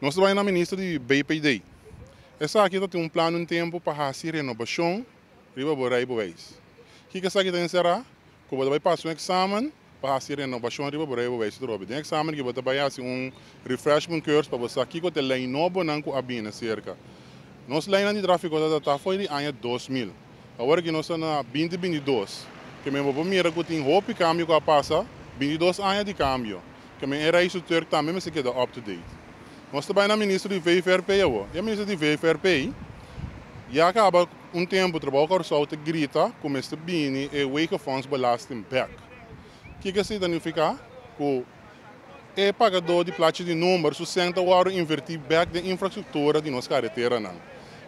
Nós trabalhamos na ministra de BPD. Essa aqui tem um plano em tempo para fazer renovação, riba borai bois. O que essa aqui tem será? Que você vai passar um exame para fazer renovação, riba borai bois. Tem exame que você vai fazer um refreshment course para você aqui que tem lei nova não com a bina cerca. Nossa lei de tráfego está foi de ano 2000. Agora que nós estamos na 2022, que mesmo para mim que tem roupa câmbio que passa, 22 anos de câmbio. Que me era isso que também me se queda up to date. Nós trabalhamos na ministra de VFRP, e a ministra de VFRP já acaba um tempo trabalho com o sol te grita como este bini e wake funds belasting back. O que significa? Que o pagador de placa de número sustenta o invertir back da infraestrutura de nossa carretera não.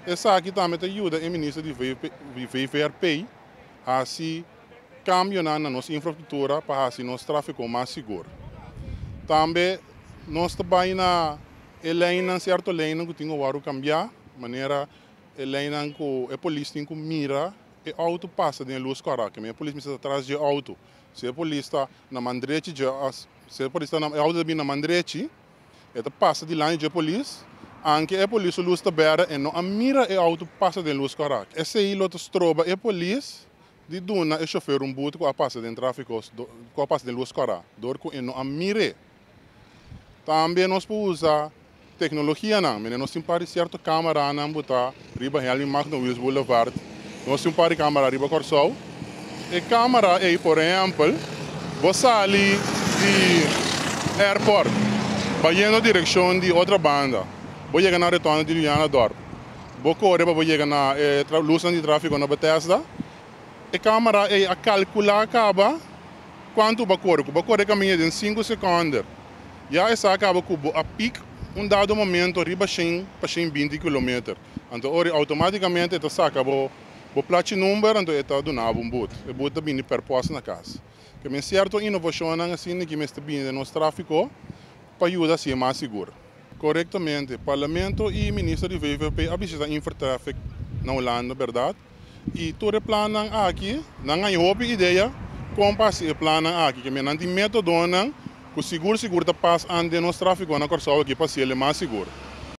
Essa aqui também ajuda a ministra de VFRP a se cambiar na nossa infraestrutura para assim nosso tráfego mais seguro. Também nós trabalhamos na lei certo lei que tem que cambiar, maneira lei que a polícia tem que mira e auto passa de luz correta, que a polícia está atrás de auto. Se a polícia está na mandrete, se a polícia está na auto na mandrete, ela passa de lá de polícia, anche a polícia luz está aberta e não mira e auto passa de luz correta. Esse aí outro troba a polícia de duna e chofer boot que passa de tráfego, que passa de luz correta, dor que não mira. Também nós podemos usar tecnologia, nós temos para certa câmera na botar riba Helmi Magno Wills Boulevard, nós temos para câmera riba Corsol, e câmera aí, por exemplo, você ali de airport, vai indo na direção de outra banda, vai chegar na retorno de Liana Dorp, vai correr para chegar na luz de tráfego na Bethesda, e câmera aí a calcular acaba quanto vai correr caminha em 5 segundos. Já essa acaba com a pico dado momento riba 100 para 120 km. Então, automaticamente esta saca o placa número então está donado boot. O boot está vindo per posto na casa. Que é certo inovação assim que me está vindo no tráfico para ajudar a ser mais seguro. Corretamente, Parlamento e Ministro de VVP avisam infratráfico na Holanda, verdade? E todo o plano aqui, não há nenhuma ideia como fazer o plano aqui, que me não tem método que seguro está passando no tráfego na Corsol aqui para ser mais seguro.